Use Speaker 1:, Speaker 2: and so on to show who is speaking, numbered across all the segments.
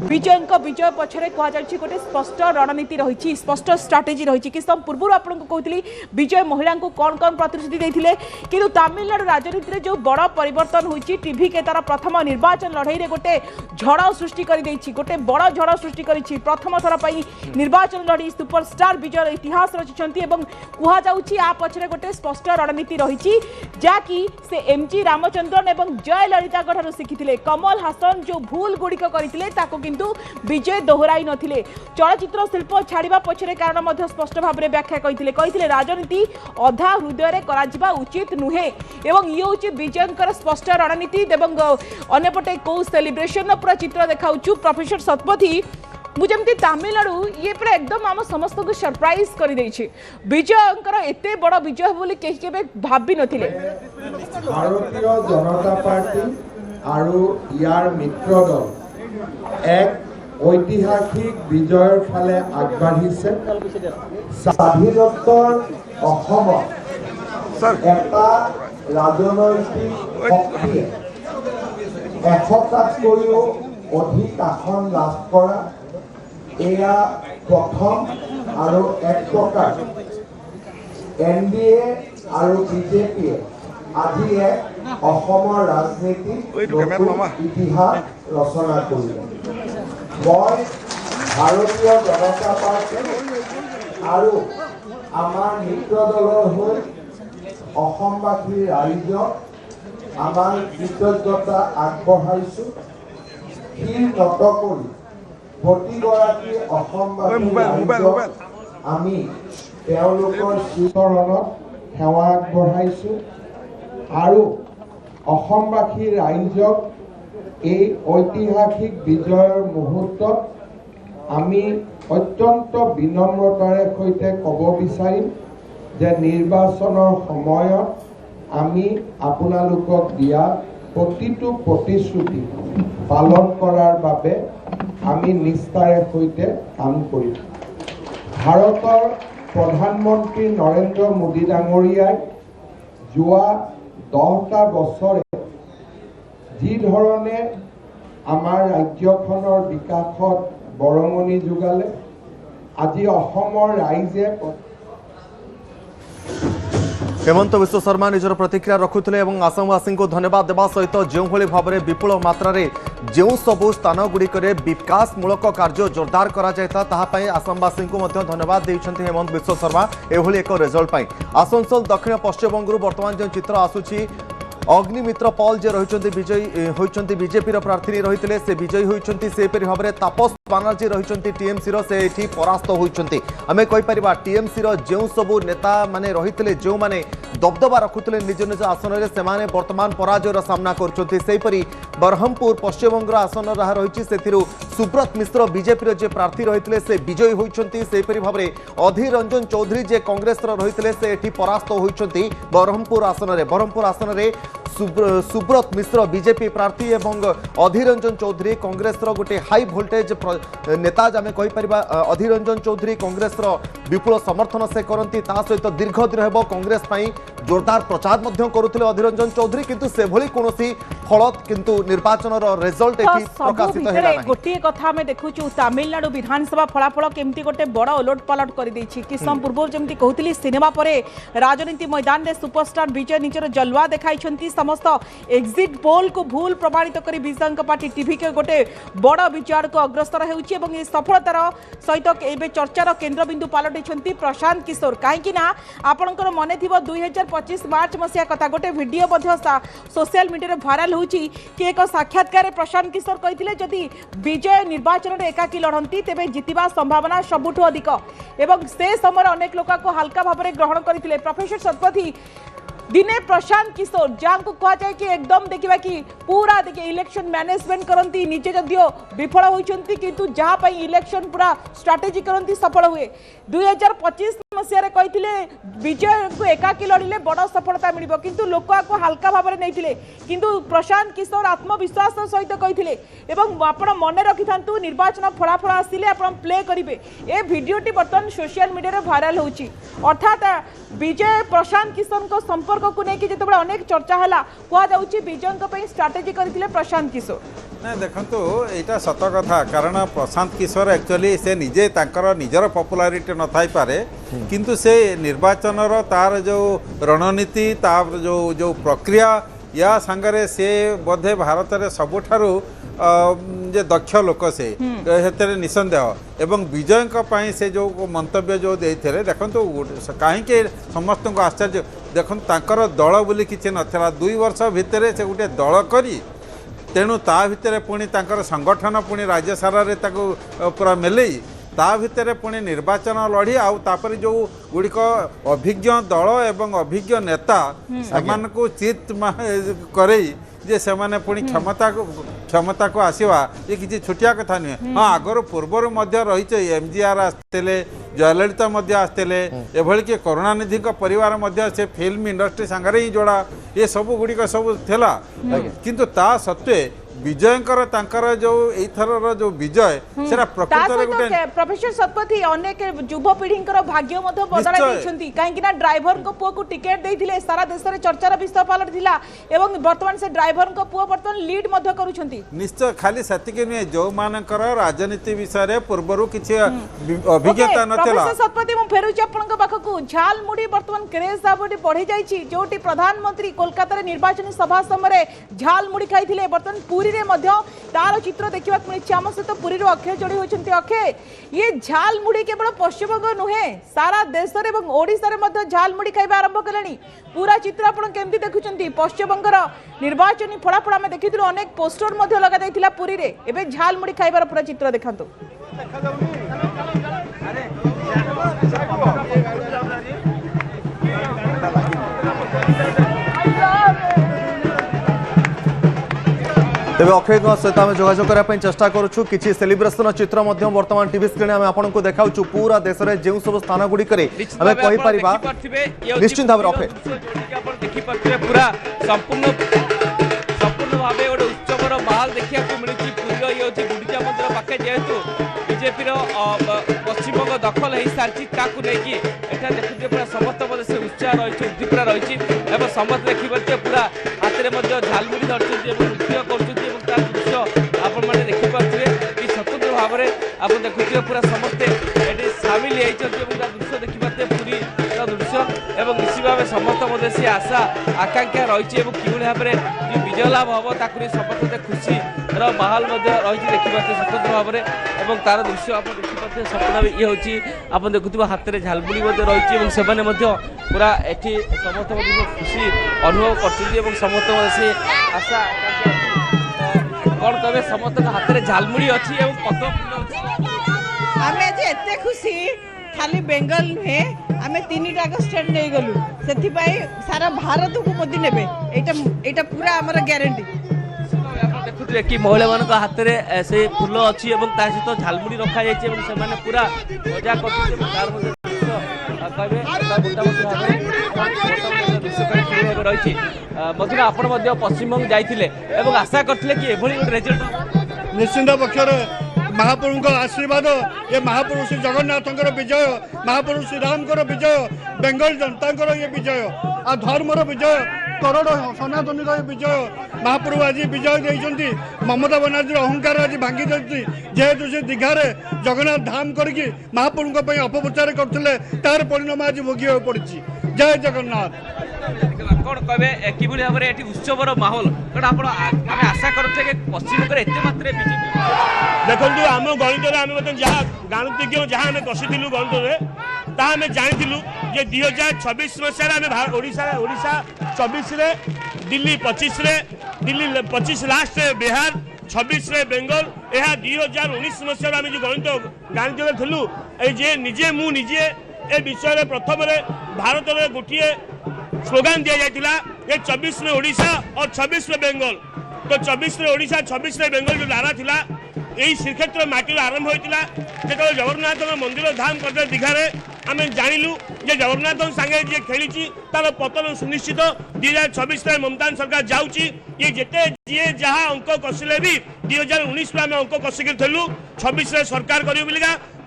Speaker 1: विजय विजय पछरे कहुई गोटे स्पष्ट रणनीति रही स्पष्ट स्ट्राटेजी रही कि सम पूर्व आपको कहती विजय महिला को कौन कौन प्रतिश्रुति देते कि तमिलनाडु राजनीति में जो बड़ परिवर्तन होती टीवी के तार प्रथम निर्वाचन लड़ई में गोटे झड़ सृष्टि कर गोटे बड़ झड़ सृष्टि कर प्रथम थर पर निर्वाचन लड़ी सुपरस्टार विजय इतिहास रचिंट कहुई आ पछरे गोटे स्पष्ट रणनीति रही जहाँकि से एमजी रामचंद्रन और जय ललिता शिखी कमल हासन जो भूल गुड़िक करते किंतु विजय दोहराई नथिले चलचित्र शिल्प छाड़ा पछरे कारण स्पष्ट भाव में व्याख्या करते राजनीति अधा हृदय करा उचित नुहे एवं ये हूँ विजय स्पष्ट रणनीति अंपटे कौ सेलिब्रेशन पूरा चित्र देखा प्रोफेसर शतपथी मुझे तमिलनाडु ये पूरा एकदम आम समस्त को सरप्राइज कर विजय एते बड़ विजय बोली कहीं भावी नथिले
Speaker 2: भारतीय जनता पार्टी और यार मित्र दल एक ऐतिहासिक विजयर फाले आगबाढ़िसे स्वाधीनोत्तर এটা राजनैतिक शक्तिये 100টাতকৈও অধিক আসন লাভ কৰা এয়া প্ৰথম আৰু এক প্ৰকাৰ এনডিএ আৰু বিজেপিয়ে আজি অসমৰ ৰাজনীতিত ইতিহাস ৰচনা কৰিলে মই ভাৰতীয় জনতা পাৰ্টি আৰু আমাৰ মিত্ৰ দলৰ হৈ অসমবাসী ৰাইজক আমাৰ কৃতজ্ঞতা আগবঢ়াইছোঁ শিৰ নত কৰি প্ৰতিগৰাকী অসমবাসী ৰাইজক আমি তেওঁলোকৰ চৰণত সেৱা আগবঢ়াইছোঁ আৰু অসমবাসী ৰাইজক এই ঐতিহাসিক বিজয়ৰ মুহূৰ্তত আমি অত্যন্ত বিনম্ৰতাৰে সৈতে ক'ব বিচাৰিম যে নিৰ্বাচনৰ সময়ত আমি আপোনালোকক দিয়া প্ৰতিটো প্ৰতিশ্ৰুতি পালন কৰাৰ বাবে আমি নিষ্ঠাৰে সৈতে কাম কৰিম ভাৰতৰ প্ৰধানমন্ত্ৰী নৰেন্দ্ৰ মোদী ডাঙৰীয়াই যোৱা 10টা বছৰে যি ধৰণে আমাৰ ৰাজ্যখনৰ বিকাশত বৰঙণি যোগালে আজি অসমৰ ৰাইজে
Speaker 3: हेमंत विश्व शर्मा निजर प्रतिक्रिया रखुले और आसामवासी को धन्यवाद देवा सहित जो भाव में विपुल मात्रा जो सबू स्थान गुड़िक विकासमूलक कार्य जोरदार कराई आसामवासी को धन्यवाद देते हेमंत विश्व शर्मा एभली एक रिजल्ट आसनसोल दक्षिण पश्चिमबंग बर्तमान जो चित्र आसूची अग्निमित्र पॉल जे रही विजयी होती बीजेपी प्रार्थी रही से विजयी होती सेपरी भाव में तापस बानर्जी रही टीएमसी से परास्त होती आम कहीपर टीएमसी जो सबू नेता माने रही जो माने दबदबा रखुले निज निज आसन से बर्तमान पराजयर सामना करपरी बरहमपुर पश्चिमबंग आसन जहाँ रही से सुब्रत मिश्र बीजेपी जे प्रार्थी रही से विजयी होती सेपरी भाव में अधीर रंजन चौधरी जे कांग्रेस रही से परास्त होती बरहमपुर आसन में सुब्रत मिश्र बीजेपी प्रार्थी एवं अधीर रंजन चौधरी कांग्रेस गोटे हाई वोल्टेज नेता आम कहीपर अधीर रंजन चौधरी कांग्रेस विपुल समर्थन से करती सहित दीर्घ दिन हे कांग्रेस जोरदार प्रचार करुले अधीर रंजन चौधरी किंतु से भली कौन फल किंतु निर्वाचन रिजल्ट प्रकाशित
Speaker 1: गोटे कथा आम देखु तमिलनाडु विधानसभा फलाफल केमती गोटे बड़ ओलट पलट कर किछ समय पूर्व जमी कहती सिनेमा पर राजनीति मैदान में सुपरस्टार विजय निजर जलवा देखाई समस्त एग्जिट पोल को भूल प्रमाणित कर विजय पार्टी टीवी के गोटे बड़ विजय को अग्रसर हो सफलतार सहित एवं चर्चार केन्द्रबिंदु पलटि प्रशांत किशोर कहीं आपंकर मन थी 2025 मार्च मसीहा कथा गोटे वीडियो सोशल मीडिया भाइराल होची कि एक साक्षात्कार प्रशांत किशोर कहते जदि विजय निर्वाचन में एकाकी लड़ती तेज जितवा संभावना सबुठ अधिक एवं से समय अनेक लोक को हल्का भाव में ग्रहण करते प्रोफेसर शतपथी दिने प्रशांत किशोर जहाँ को कहुए कि एकदम देखा कि पूरा देखिए इलेक्शन मैनेजमेंट करती निजे जदियो विफल होती किंतु जहाँ इलेक्शन पूरा स्ट्राटेजी करती सफल हुए 2025 मसीह कहते विजय को एकाकी लड़िले बड़ सफलता मिल किंतु लोक आपको हल्का भाव में नहीं किंतु प्रशांत किशोर आत्मविश्वास सहित कहते आप मन रखि था निर्वाचन फलाफल आसिले आप प्ले करेंगे ए भिडटी बर्तमान सोशल मीडिया भाइराल होची अर्थात विजय प्रशांत किशोर को संपर्क को लेकिन जिते अनेक चर्चा है कहुच्छी विजय स्ट्राटेजी करते प्रशांत किशोर
Speaker 4: ना देखो यहाँ सत कथा कारण प्रशांत किशोर एक्चुअली से निजे तांकर निजर पॉपुलारिटी न थाई पारे किंतु से निर्वाचन तार जो रणनीति तार जो जो प्रक्रिया या संगरे से बोधे भारत में सबुठारु जे दक्ष लोक से निसंदेह एवं विजय से जो मंतव्य जो देते देखो कहीं समस्त को आश्चर्य देखो तांकर दल बोली किसी नाला 2 वर्ष भितर से गोटे दल करी तेणु ता भितर पुणी तांकर संगठन पुणी राज्य सारा पूरा मेलई ता भितर पुणी निर्वाचन लड़ी आउ तापर जो गुड़िक अभिज्ञ दल एवं अभिज्ञ नेता सेमान को चित करई जे सेमाने पुणी क्षमता को आसवा ये किसी छुटिया कथा नुहे हाँ आगर पूर्वर रही एमजीआर आसते जयललिता आसते एभली कि करुणानिधि परिवार से फिल्म इंडस्ट्री सांगरे ही जोड़ा ये सब गुड़िक सब थिला किंतु ता सत्वे विजयकर तांकर जो एथर जो विजय सेरा प्रकृत रे गुटे
Speaker 1: प्रोफेसर सतपथी अनेक युवपीढ़ी भाग्य बदलाई देइछंती काहेकि ना ड्राइवर को पुआ को टिकट देइथिले सारा देश रे चर्चार विषय पालट थिला एवं वर्तमान से ड्राइवर को पुआ वर्तमान लीड मध्य करूछंती निश्चय
Speaker 4: खाली सतिके नुहे जो मानकर राजनीति विषय रे पूर्वरु किछि अभिज्ञता नथिला
Speaker 1: प्रोफेसर सतपथी मु फेरुछि आपनक पाखकु झालमुड़ी वर्तमान क्रेज साबडी बढ़ी जाईछि जोटी प्रधानमंत्री कोलकाता रे निर्वाचन सभा समय झालमुड़ी खाइथिले वर्तमान पूरी रे मध्य तार चित्र देखा मिली आम सहित पुरी अक्षय जोड़ी होती अक्षय ये झालमुड़ी केवल पश्चिमबंग नुहे सारा देश में ओडिशा रे झालमुड़ी खाଇବା आरंभ कले पूरा चित्र आप केमती देखुं पश्चिमबंगर निर्वाचन फलाफल आम देखी अनेक पोस्टर लगा पुरी रे एबे झालमुड़ी खाइबार पूरा चित्र देखंतु
Speaker 3: तेज अक्षय सहित आम जोगाजोग करने चेष्टा करुँ कि सेलिब्रेशन चित्र बर्तमान टीवी स्क्रीन में आपको देखाऊँ पूरा देश में जो सब स्थान गुड़िक निश्चित भाव अक्षय
Speaker 5: देखिपे पूरा संपूर्ण भाव गोटे उत्सवर माहौल देखा मिली पुरी ये गुंडीचा मंदिर पाखे जेहेतु बीजेपी पश्चिमबंग दखल हो सारी देखिए देखिए पूरा समस्त से उत्साह रही उद्दीपना रही समस्त देखिपे पूरा हाथ में झालमुड़ी धरती नृत्य कर दृश्य आपण मैंने देखिपे कि स्वतंत्र भाव में आप देखुए पूरा समस्ते ये सामिल होती दृश्य देखिपे पूरी दृश्य एवं निश्चित भाव समस्त से आशा आकांक्षा रही कि भाव में जो विजय लाभ हम ताकि समस्त खुशी माहौल रही देखिपे स्वतंत्र भाव में तार दृश्य आप देखिपे सपना ये हूँ आप देखुव हाथ में झालमुड़ी रही पूरा एटी समस्त खुशी अनुभव कर समस्त से आशा कौन कहे समस्त हाथ में झालमुड़ी अच्छी
Speaker 6: आम एत खुशी खाली बेंगल नुहे आम 3टा स्टेट नहीं गलु से सारा भारत को मोदी ने यहाँ पूरा आमर ग्यारंटी
Speaker 5: देखुए कि महिला मान हाथ में से फूल अच्छी सहित झालमुड़ी रखा जाए पूरा मजा रही मधुर आपण पश्चिमबंग जाइए आशा करते कि एभली रिजल्ट
Speaker 7: निश्चिंत पक्षर महाप्रभु का आशीर्वाद ये महाप्रभु श्री जगन्नाथ विजय महाप्रभु श्री राम विजय बेंगल जनता ये विजय आ धर्मर विजय करोड़ सनातनी विजय महाप्रभु आज विजय देती ममता बनर्जी अहंकार आज भांगी देती जेहेतु से दीघार जगन्नाथ धाम करके महाप्रभु अपप्रचार करते तार परिणाम आज भोग पड़ी जय जगन्नाथ
Speaker 5: कौन कहे कि भाव में उत्सवर माहौल कारण आप आशा करते पश्चिमबंग एत मात्रा बीजेपी
Speaker 7: देखो आम गणित आम जहाँ गाणितिज्ञ जहाँ आम बसीलु गणित ताहा आम जानी जे 2026 मसीह ओडिशा 24 दिल्ली 25 दिल्ली 25 लास्ट बिहार 26 बेंगल यह 2019 मसीह आम जो गणित गाणित थलु ये निजे मु निजे ए विषय प्रथम भारत में गोटे स्लोगान दि जाता ये 24 में ओडिशा और 26 में बेंगल तो 24 में ओडिशा 26 में बेंगल जो नारा था यही श्रीक्षेत्र माटी आरंभ होता जो जगन्नाथ मंदिर धाम करते दीघार आम जानिलु जे जगन्नाथ संगे जे खेली तार पतन सुनिश्चित 2026 में ममता सरकार जाऊँगी ये जिते जी जहाँ अंक कषिले भी 2019 में आम अंक कषिक थलु 26 सरकार कर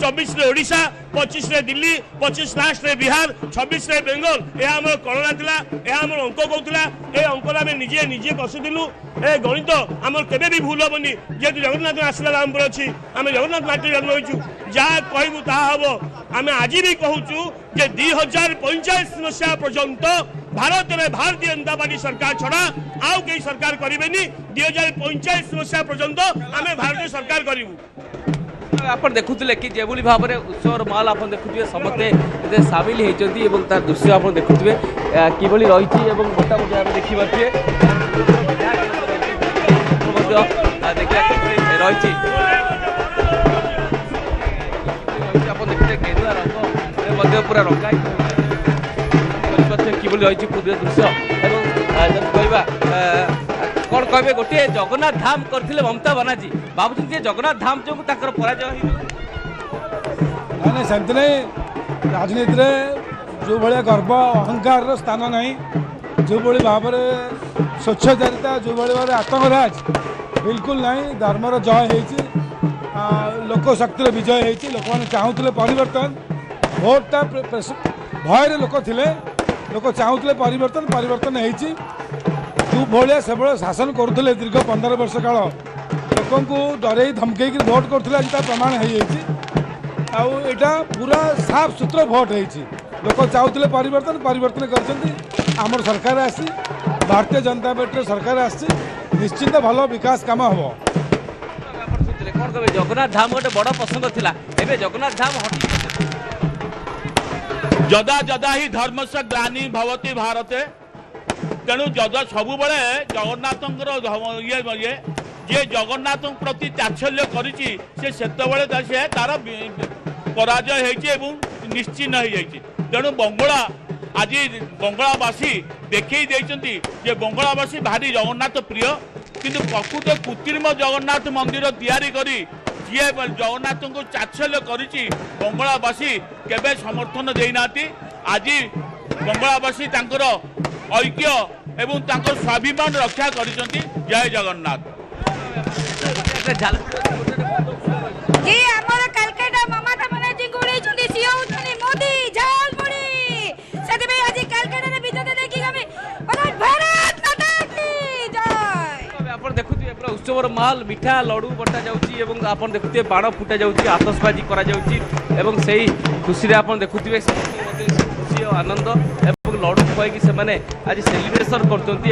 Speaker 7: 24 ओडिशा 25 दिल्ली 25 लास्ट बिहार 26 बेंगल यह आम कलना था यह आम अंक कहूला ये अंक आम निजे निजे कषुलु ए गणित आम केवे भी भूल हेनी जेहतु जगन्नाथ आशीर्वाद आम पर अच्छी आम जगन्नाथ माटी जन्म होइछु जहाँ कहूँ ता हम आम आज भी कहूँ जे 2045 मसीहा पर्यंत भारत में भारतीय जनता पार्टी सरकार छड़ा आउ कई सरकार करेनि 2045 मसीहा पर्यंत आम भारतीय सरकार करूँ
Speaker 5: आपण देखुले कि जेभली भाव में उत्सवर माल आप देखुए समस्ते सामिल होती तार दृश्य आप देखुए किभली रही मोटामोटी आप देखिपे रही देखते गेरुआ रंग पूरा रंगा किभली रही पूरा दृश्य कहवा कौन कहे गोटे जगन्नाथ धाम करथिले ममता बनार्जी भावुँ जगन्नाथ धाम जो पराजय
Speaker 8: नहीं सेमती नहीं राजनीति जो भाया गर्व अहंकार स्थान नहीं जो भाई भाव में स्वच्छचारिता जो भाई भाव आतंकराज बिल्कुल नहीं धर्मर जय हो लोक शक्तिर विजय हो लोक मैंने चाहूले परिवर्तन भोटा भय लोक थे लोक चाहूले परिवर्तन होती जो भाया से शासन करुले दीर्घ 15 वर्ष काल लोक डर धमकई भोट करुले आज प्रमाण होटा पूरा साफ सुथरा भोट होती लोक चाहूले परिवर्तन कर सरकार आसी भारतीय जनता पार्टी सरकार आसी निश्चित भल विकास काम हम
Speaker 5: कौन कहे जगन्नाथ धाम गोटे बड़ प्रसंग थिला एबे जगन्नाथ धाम हटी
Speaker 7: जदा जदा ही धर्म से ग्लानि भवती भारते तेणु जदा सब बड़े जगन्नाथ ये जे जगन्नाथ प्रति चाछल्य करिछि से सेतबेले से तार पराजय होइछि निश्चिन्न हो जाइछि तेणु बंगला आज बंगलावासी देखई देइछन्ति जे बंगलावासी भारी जगन्नाथ प्रिय किंतु प्रकृत कृत्रिम जगन्नाथ मंदिर तैयारी करी जी जगन्नाथ को चाछल्य करिछि बंगलावासी केबे समर्थन देइनाति आज बंगलावासी तांकर ऐक्य एवं तांकर स्वाभिमान रक्षा करिसन्ति जय जगन्नाथ
Speaker 9: जी हमर कलकत्ता ममता बनर्जी गुड़ी चुंदी सीओ चुंदी मोदी झालमुड़ी सेते आज कलकत्ता रे विजय देखि हमें भारत माता की जय
Speaker 5: आपण देखुथिबे पूरा उत्सवर माल मिठा लड्डू बटा जाउची एवं आपण देखुथिबे बाण फुटा जाउची आतशबाजी करा जाउची एवं सेही खुशी रे आपण देखुथिबे खुशी और आनंद एवं लड्डू खुआई कि से माने आज सेलिब्रेशन करचंती।